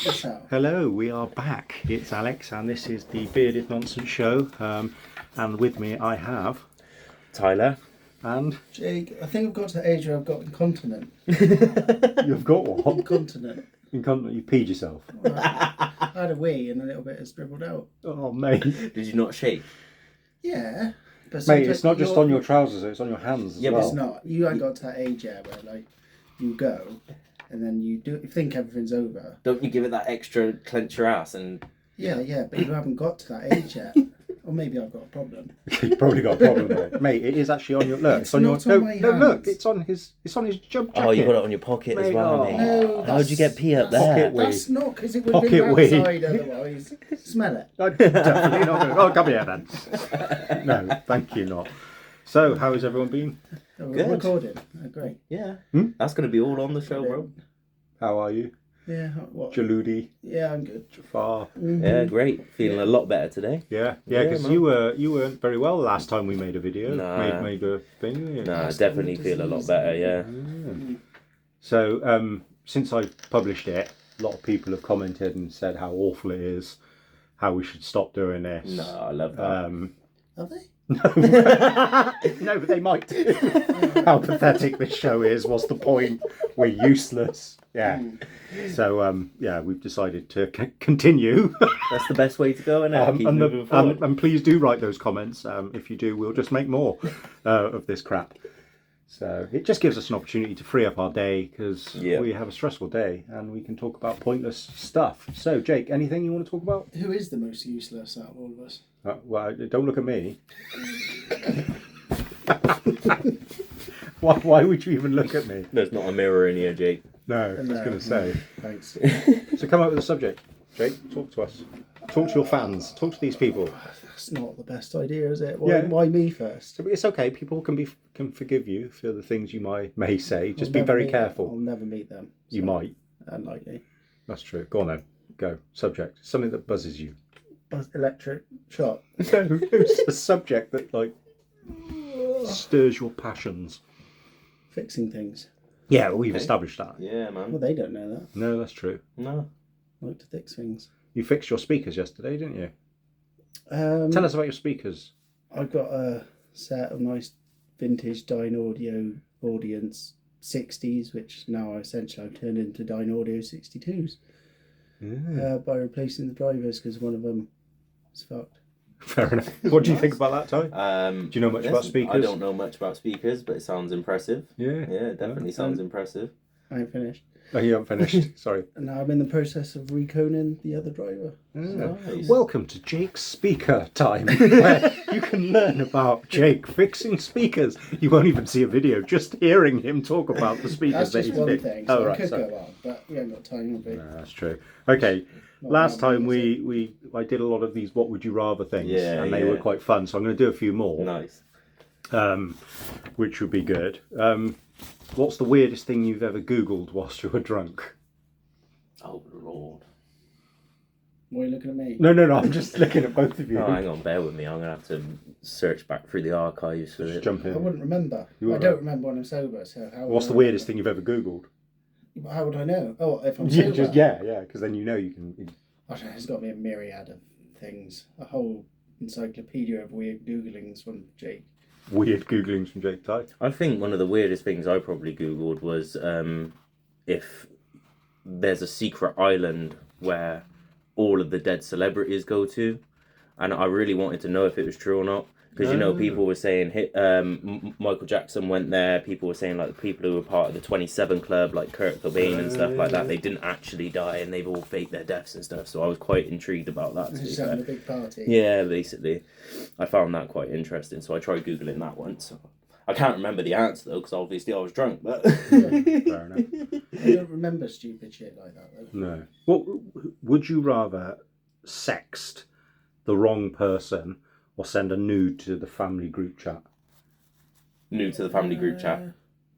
introduce yourself. Hello, we are back. It's Alex, and this is the Bearded Nonsense Show. And with me, I have Tyler and Jake, I think I've got to the age where I've got incontinent. you've got what? Incontinent. Incontinent. You peed yourself. I had a wee and a little bit has dribbled out. Oh, mate. Did you not shake? Yeah. But Mate, sometimes it's not just on your trousers; it's on your hands as Yeah, but well. It's not. You ain't got to that age yet where like you go and then you think everything's over. Don't you give it that extra clench your ass and... Yeah, but you haven't got to that age yet. Or maybe I've got a problem. You've probably got a problem there, mate. It is actually on your look. It's on your not on my no. Look, hands. it's on his jump jacket. Oh, you got it on your pocket as Mate, well, oh. mate. No, How'd you get pee up there? Pocket wee. That's not because it would have Pocket been wee. outside otherwise. Smell it. I'm definitely not going to. Oh, come here then. No, thank you not. So, how has everyone been? Oh, we're Good. recording. Oh, great. Yeah. Hmm? That's going to be all on the show, bro. How are you? Yeah, what? Jaludi, Yeah, I'm good. Jafar. Yeah, great. Feeling a lot better today. Yeah, Yeah, because man. you weren't very well last time we made a video. Nah. Made a thing. Yeah. No, I That's definitely the feel a lot disease. better, yeah. So since I've published it, a lot of people have commented and said how awful it is, how we should stop doing this. No, I love that. Are they? No, but they might do. How pathetic this show is. What's the point? We're useless. Yeah. So yeah, we've decided to continue. That's the best way to go, innit? Keep moving forward. And please do write those comments. If you do, we'll just make more of this crap. So it just gives us an opportunity to free up our day because we have a stressful day and we can talk about pointless stuff. So Jake, anything you want to talk about? Who is the most useless out of all of us? Well, don't look at me. Why would you even look at me? There's not a mirror in here, Jake. No, I was going to say. Thanks. So come up with a subject. Jake, talk to us. Talk to your fans. Talk to these people. That's not the best idea, is it? Yeah. Why me first? So it's okay. People can forgive you for the things you may say. Just I'll be never very meet- careful. I'll never meet them. You might. Unlikely. That's true. Go on then. Go. Subject. Something that buzzes you. Electric shock. No, it's a subject that like stirs your passions. Fixing things. Yeah, well, we've established that. Yeah, man. Well, they don't know that. No, that's true. No. I like to fix things. You fixed your speakers yesterday, didn't you? Um, Tell us about your speakers. I've got a set of nice vintage Dyn Audio Audience 60s, which now essentially I've turned into Dyn Audio 62s by replacing the drivers because one of them is fucked. Fair enough. What do you think about that, Ty? Do you know much about speakers? I don't know much about speakers, but it sounds impressive. Yeah. Yeah, it definitely sounds impressive. I ain't finished. Oh, you haven't finished. Sorry. And now I'm in the process of reconing the other driver. Nice. Welcome to Jake's Speaker Time, where you can learn about Jake fixing speakers. You won't even see a video, just hearing him talk about the speakers That's that just he's one fixed. thing, so Oh, I right, could sorry. go on, but we haven't got time, have we? No, that's true. Okay. Not Last that time many, I did a lot of these what would you rather things, Yeah, and they yeah. were quite fun. So I'm going to do a few more, Nice. which would be good. What's the weirdest thing you've ever Googled whilst you were drunk? Oh, Lord. Why are you looking at me? No. I'm just looking at both of you. Oh, hang on, bear with me. I'm going to have to search back through the archives for Just it. jump I in. wouldn't remember. You I wouldn't? don't remember when I'm sober, so how What's would the I weirdest remember? thing you've ever Googled? How would I know? Oh, if I'm Yeah, sober? yeah, because then you know you can. I don't know, it's got to be a myriad of things. A whole encyclopedia of weird Googlings from Jake. Weird Googlings from Jake Ty. I think one of the weirdest things I probably Googled was if there's a secret island where all of the dead celebrities go to. And I really wanted to know if it was true or not. Because, you know, people were saying Michael Jackson went there. People were saying, like, the people who were part of the 27 Club, like Kurt Cobain and stuff like that, they didn't actually die and they've all faked their deaths and stuff. So I was quite intrigued about that, to be Just fair. having a big party. Yeah, basically. I found that quite interesting. So I tried Googling that once. I can't remember the answer, though, because obviously I was drunk. But Fair enough. I don't remember stupid shit like that, though. No. What would you rather sext the wrong person or send a nude to the family group chat? New to the family group chat.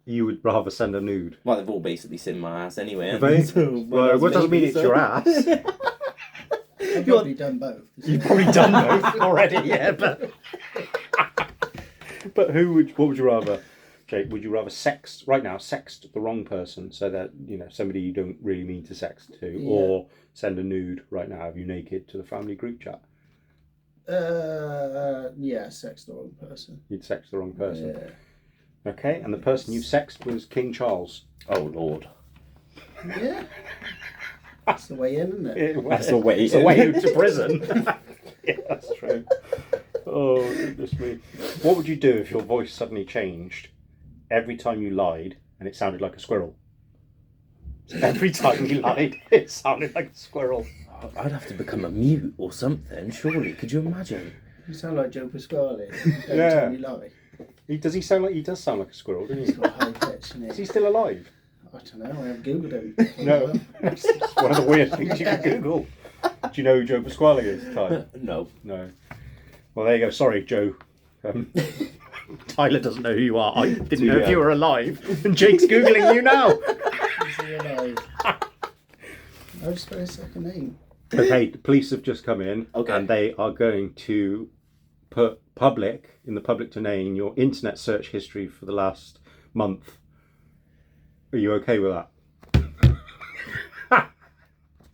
You would rather send a nude. Well, they've all basically seen my ass anyway. Have haven't they? So, Well, what doesn't mean it's your ass. I've probably done both. You've probably done both already, yeah. But what would you rather? Jake, would you rather sext the wrong person so that, you know, somebody you don't really mean to sext to, or send a nude right now of you naked to the family group chat? Sex the wrong person. You'd sext the wrong person. Yeah. Okay, and the person you sexted was King Charles. Oh Lord. Yeah. That's the way in, isn't it? That's the way. It's the way to prison. Yeah, that's true. Oh goodness me! What would you do if your voice suddenly changed every time you lied and it sounded like a squirrel? So every time you lied, it sounded like a squirrel. I'd have to become a mute or something. Surely, could you imagine? You sound like Joe Pasquale every Yeah. time you lie. He does sound like a squirrel, doesn't He's he? got high pitch, isn't Is he? he still alive? I don't know. I haven't googled him. No, it's one of the weird things you can Google. Do you know who Joe Pasquale is, Ty? No. No. Well, there you go. Sorry, Joe. Tyler doesn't know who you are. I didn't know if you were alive, and Jake's googling you now. Is he alive? I'll just spell his second name. Okay, the police have just come in, and they are going to put in the public domain your internet search history for the last month. Are you okay with that?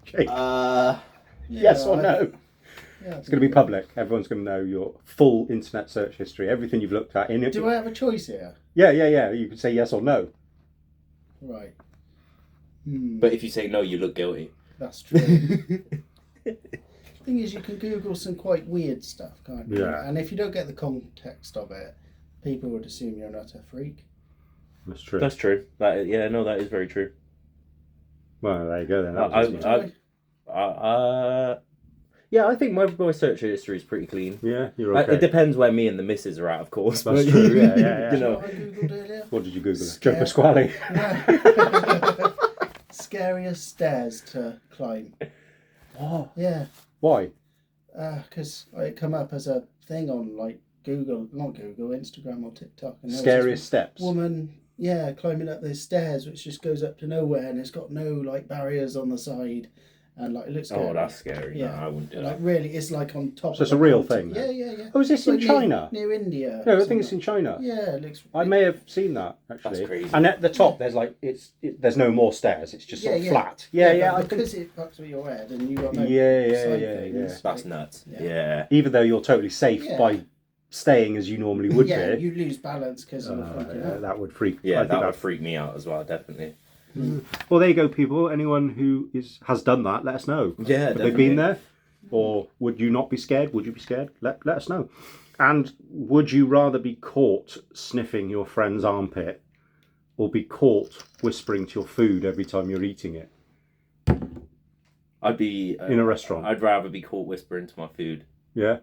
Jake, yes or no? Yeah, It's going to be public. Everyone's going to know your full internet search history, everything you've looked at. Do I have a choice here? Yeah. You can say yes or no. Right. But if you say no, you look guilty. That's true. Thing is, you can Google some quite weird stuff, can't you? Yeah. And if you don't get the context of it, people would assume you're not a freak. That's true. That's true. That is very true. Well, there you go then. I think my search history is pretty clean. Yeah, you're okay. It depends where me and the missus are at, of course. That's true. Yeah. You know what I googled earlier? What did you Google? Joe Pasquale. Scariest stairs to climb. Oh. Yeah. Why? Because it come up as a thing on like Instagram or TikTok. And Scariest steps. Woman, climbing up these stairs, which just goes up to nowhere, and it's got no like barriers on the side, and like it looks scary. Oh, that's scary. Yeah, no, I wouldn't do like that. really, it's like on top. So of it's a real thing. Yeah. Oh, is this in China? Near India? No, I think it's in China. Yeah, it looks. I may have seen that actually. That's crazy. And at the top, there's like there's no more stairs. It's just sort of flat. Yeah. Because it fucks with your head, and you got no Yeah. That's nuts. Yeah. Even though you're totally safe by staying as you normally would be. You lose balance because of the freaking out. That would freak. Yeah, that would freak me out as well, definitely. Well, there you go, people. Anyone who has done that, let us know. Yeah, Have they been there? Or would you not be scared? Would you be scared? Let us know. And would you rather be caught sniffing your friend's armpit or be caught whispering to your food every time you're eating it? I'd be... in a restaurant. I'd rather be caught whispering to my food. Yeah?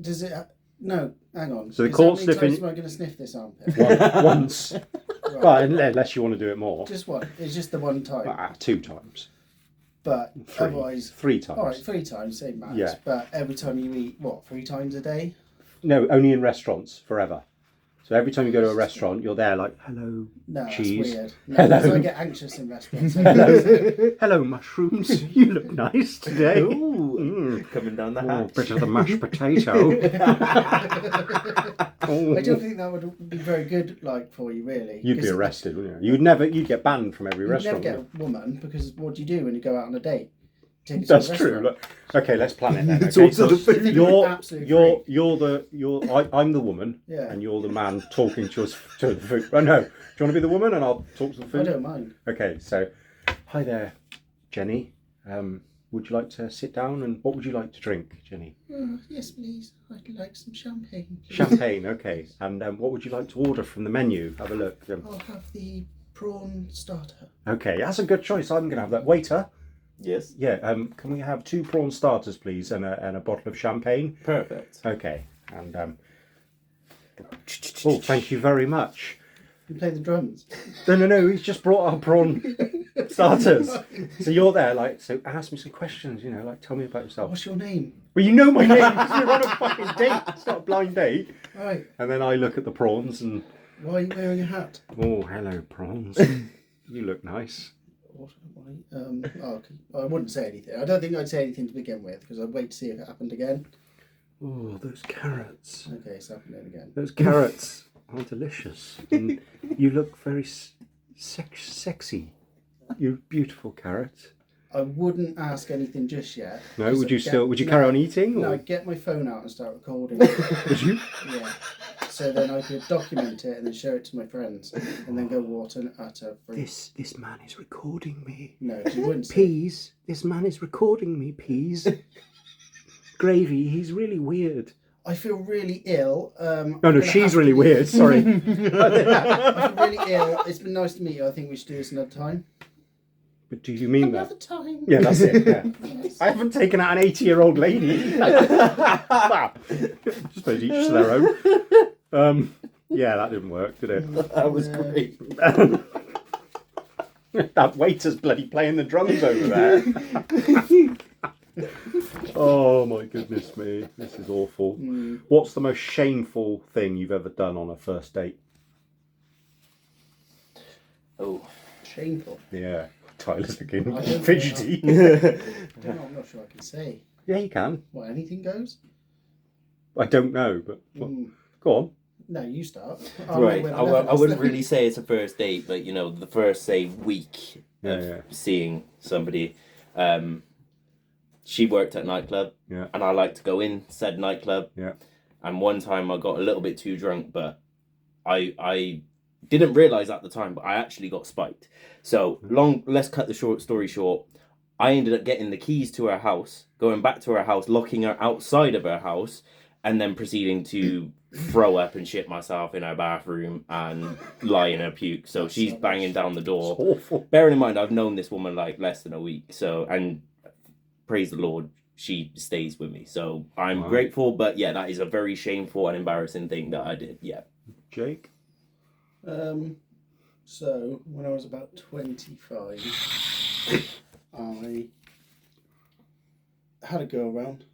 Does it... No, hang on. So the caught sniffing... Am I going to sniff this armpit? Once. Right. Well, unless you want to do it more. Just one. It's just the one time. 2 times. But otherwise... 3 times. All right, 3 times, same max. Yeah. But every time you eat, 3 times a day? No, only in restaurants, forever. So every time you go to a restaurant, you're there like, hello, That's cheese. weird. No, Hello. because I get anxious in restaurants. Hello, mushrooms. You look nice today. Ooh, coming down the hatch. Bit of the mashed potato. I don't think that would be very good, for you, really. You'd be arrested, wouldn't you? You'd get banned from every restaurant. You'd never get a woman, because what do you do when you go out on a date? That's true. Look, okay, let's plan it then. It's Okay? also the food. I'm the woman, and you're the man talking to the food. Oh no, do you want to be the woman and I'll talk to the food? I don't mind. Okay, so hi there, Jenny. Would you like to sit down and what would you like to drink, Jenny? Yes, please. I'd like some champagne. Please. Champagne, okay. And what would you like to order from the menu? Have a look. I'll have the prawn starter. Okay, that's a good choice. I'm going to have that. Waiter. Yes. Yeah. Can we have 2 prawn starters, please, and a bottle of champagne? Perfect. Okay. And oh, thank you very much. You play the drums. No. He's just brought our prawn starters. So you're there, so ask me some questions. Tell me about yourself. What's your name? Well, you know my name because we're on a fucking date. It's not a blind date. Right. And then I look at the prawns and. Why are you wearing a hat? Oh, hello, prawns. You look nice. I wouldn't say anything. I don't think I'd say anything to begin with because I'd wait to see if it happened again. Oh, those carrots. Okay, it's happening again. Those carrots. are delicious. And you look very sexy. You beautiful carrot. I wouldn't ask anything just yet. No, would you carry on eating? No, Or? I'd get my phone out and start recording. Would you? Yeah. So then I could document it and then show it to my friends and then go, what an utter freak. This man is recording me. No, you wouldn't say. Peas, this man is recording me, Peas. Gravy, he's really weird. I feel really ill. No, she's really weird, sorry. I feel really ill. It's been nice to meet you. I think we should do this another time. But do you mean Another that? time. Yeah, that's it. Yeah. Yes. I haven't taken out an 80-year-old lady. I suppose each to their own. Yeah, that didn't work, did it? That was great. That waiter's bloody playing the drums over there. Oh my goodness me, this is awful. What's the most shameful thing you've ever done on a first date? Oh. Shameful. Yeah, Tyler's looking I don't fidgety. I'm not sure I can say. Yeah, you can. What, anything goes? I don't know, but go on. No, you start. Right, I wouldn't really say it's a first date, but the first, say, week of seeing somebody. She worked at a nightclub, and I like to go in said nightclub. Yeah. And one time I got a little bit too drunk, but I didn't realise at the time, but I actually got spiked. So let's cut the story short. I ended up getting the keys to her house, going back to her house, locking her outside of her house, and then proceeding to throw up and shit myself in her bathroom and lie in her puke. So she's banging down the door. It's awful. Bearing in mind, I've known this woman like less than a week. So, and praise the Lord, she stays with me. So I'm grateful. But yeah, that is a very shameful and embarrassing thing that I did. Yeah. Jake? So when I was about 25, I had a girl round.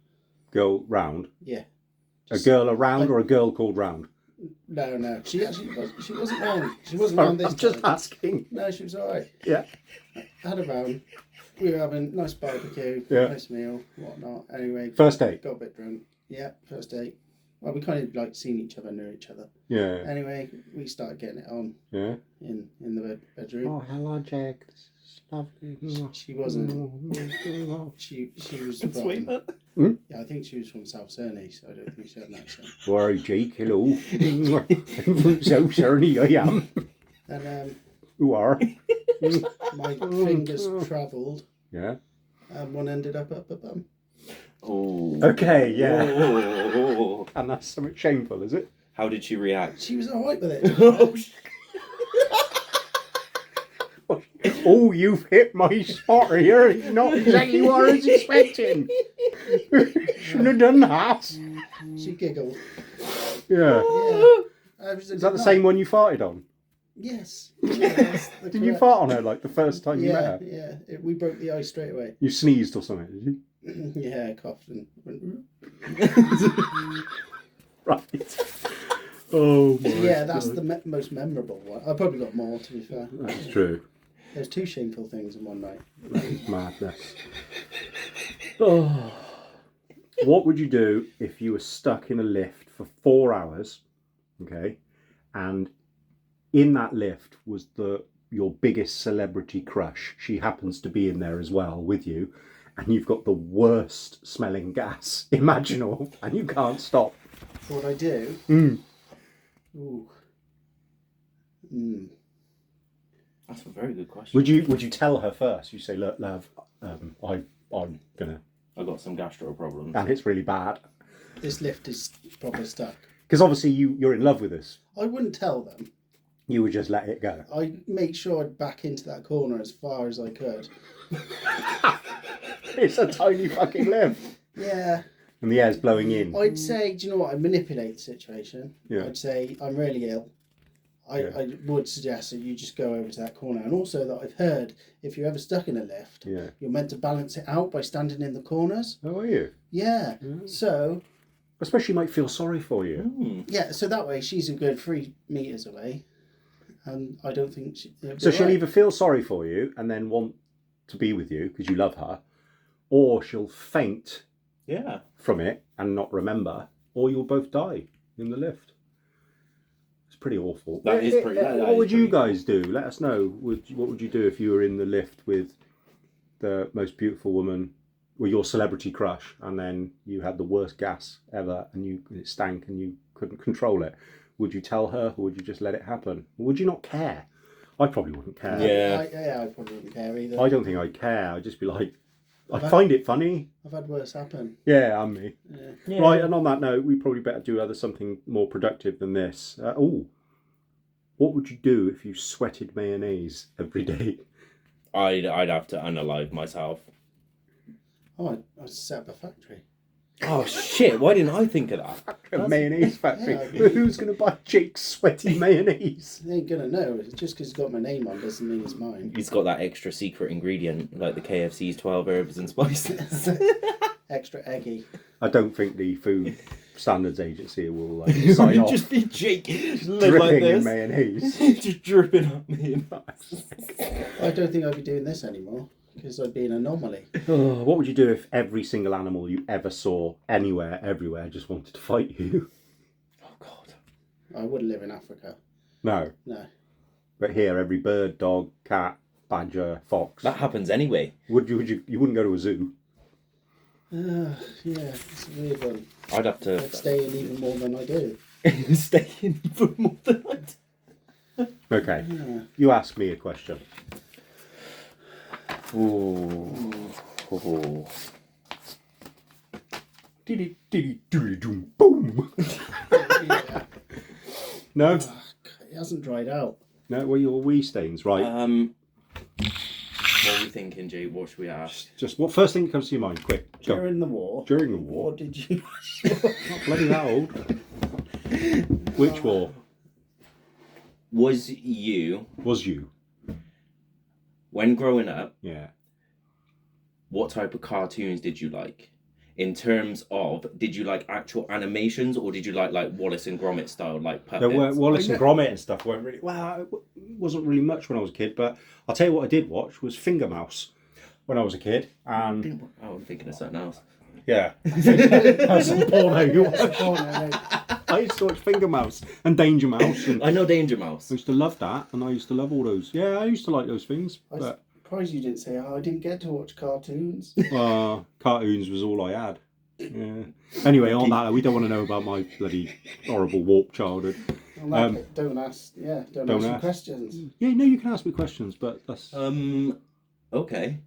Girl round? Yeah. A girl around or a girl called round? No. She wasn't round. She wasn't round this I'm just time. asking. No, she was alright. Yeah. I had a round. We were having nice barbecue, nice meal, whatnot. Anyway. First date? Got a bit drunk. Yeah, first date. Well, we kind of like seen each other, knew each other. Yeah. Anyway, we started getting it on. Yeah. In the bedroom. Oh, hello, Jake. This is lovely. She wasn't. She was from. Yeah, I think she was from South Surney, so I don't think she had an accent. Why, Jake, hello. From South Surney, I am. And Who are? my fingers travelled. Yeah. And one ended up her bum. Oh. Okay, yeah. Oh. And that's something shameful, is it? How did she react? She was alright with it. Oh, you've hit my spot here. It's not exactly what I was expecting. Shouldn't have done that. She giggled. Yeah. Is that the same one you farted on? Yes. Yeah, did you fart on her like the first time you met her? Yeah. We broke the ice straight away. You sneezed or something, did you? Yeah, coughed and went. Right. Oh my Yeah, that's the most memorable one. I've probably got more, to be fair. That's true. There's two shameful things in one night. That is madness. Oh. What would you do if you were stuck in a lift for 4 hours, okay, and in that lift was your biggest celebrity crush? She happens to be in there as well with you, and you've got the worst smelling gas imaginable, and you can't stop. What I do? Ooh. That's a very good question. Would you tell her first? You say, look, love, I'm gonna. I've got some gastro problems. And it's really bad. This lift is proper stuck. Because obviously you're in love with us. I wouldn't tell them. You would just let it go. I'd make sure I'd back into that corner as far as I could. It's a tiny fucking lift. Yeah. And the air's blowing in. I'd say, do you know what? I'd manipulate the situation. Yeah. I'd say, I'm really ill. I would suggest that you just go over to that corner. And also that I've heard, if you're ever stuck in a lift, you're meant to balance it out by standing in the corners. Oh, are you? Yeah. So... Especially she might feel sorry for you. Yeah, so that way she's a good 3 metres away. And I don't think she... So she'll either feel sorry for you and then want to be with you because you love her, or she'll faint from it and not remember, or you'll both die in the lift. pretty awful. That is pretty. What would you guys do? Let us know. What would you do if you were in the lift with the most beautiful woman, or your celebrity crush, and then you had the worst gas ever, and it stank, and you couldn't control it? Would you tell her, or would you just let it happen? Or would you not care? I probably wouldn't care. I probably wouldn't care either. I don't think I'd care. I'd just be like, I'd find it funny. I've had worse happen. Yeah, and me. Yeah. Right, and on that note, we probably better do something more productive than this. What would you do if you sweated mayonnaise every day? I'd have to unalive myself. Oh, I'd set up a factory. Oh shit! Why didn't I think of that? A mayonnaise factory. Yeah, Who's going to buy Jake's sweaty mayonnaise? They ain't gonna know. Just because it's got my name on doesn't mean it's mine. He's got that extra secret ingredient, like the KFC's 12 herbs and spices. Extra eggy. I don't think the Food Standards Agency will sign off. Just be Jake, just live like Dripping in this, mayonnaise. just dripping on me. I don't think I'd be doing this anymore because I'd be an anomaly. Oh, what would you do if every single animal you ever saw, anywhere, everywhere, just wanted to fight you? Oh God! I wouldn't live in Africa. No. No. But here, every bird, dog, cat, badger, fox. That happens anyway. You wouldn't go to a zoo? Yeah, it's a weird one. I'd have to I'd stay in even more than I do. stay in for more than I do. Okay. Yeah. You ask me a question. Ooh. Ooh. Boom. Yeah. No? It hasn't dried out. No, well, your wee stains, right? What are we thinking, Jay? What should we ask? Just what first thing that comes to your mind? Quick. Go. During the war. During the war? What did you... Not bloody that old. Which war? Was you, when growing up, Yeah. what type of cartoons did you like? In terms of, did you like actual animations or did you like Wallace and Gromit style, like puppets? There were Wallace and Gromit and stuff weren't really... Well, it wasn't really much when I was a kid, but I'll tell you what I did watch was Finger Mouse when I was a kid. And Oh, I'm thinking of something else. yeah. That's some porno you watch. Porno, I used to watch Finger Mouse and Danger Mouse. And I know Danger Mouse. I used to love that, and I used to love all those. Yeah, I used to like those things. I'm But surprised you didn't say, I didn't get to watch cartoons. cartoons was all I had. Yeah. Anyway, on that, we don't want to know about my bloody horrible warped childhood. Don't ask. Yeah, don't ask me questions. Yeah, no, you can ask me questions, but that's... Okay.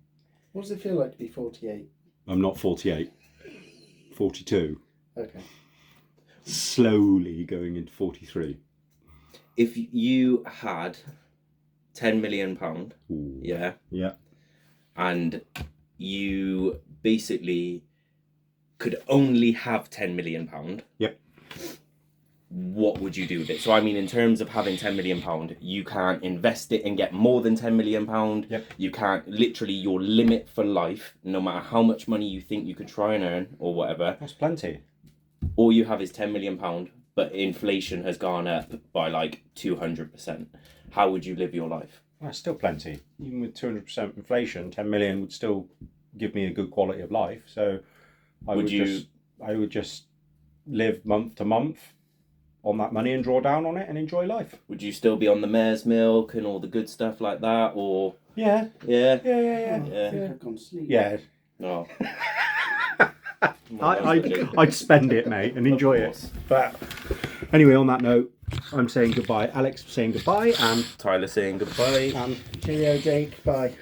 What does it feel like to be 48? I'm not 48. 42. Okay. Slowly going into 43. If you had £10 million, Ooh. yeah, Yeah. and you basically could only have £10 million, Yep. what would you do with it? So I mean, in terms of having £10 million, you can't invest it and get more than £10 million. Yep. You can't, literally your limit for life, no matter how much money you think you could try and earn or whatever, That's plenty. all you have is £10 million, but inflation has gone up by like 200%. How would you live your life? That's still plenty. Even with 200% inflation, 10 million would still give me a good quality of life. So I would just live month to month on that money and draw down on it and enjoy life. Would you still be on the mare's milk and all the good stuff like that, or Yeah. yeah? Yeah. I've gone to sleep. Yeah. No. I'd spend it, mate, and enjoy it. But anyway, on that note, I'm saying goodbye. Alex saying goodbye, and Tyler saying goodbye. Cheerio, Jake. Bye.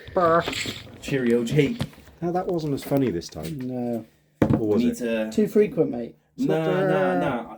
Cheerio, Jake. No, that wasn't as funny this time. No. Or was it? Too frequent, mate. Nah.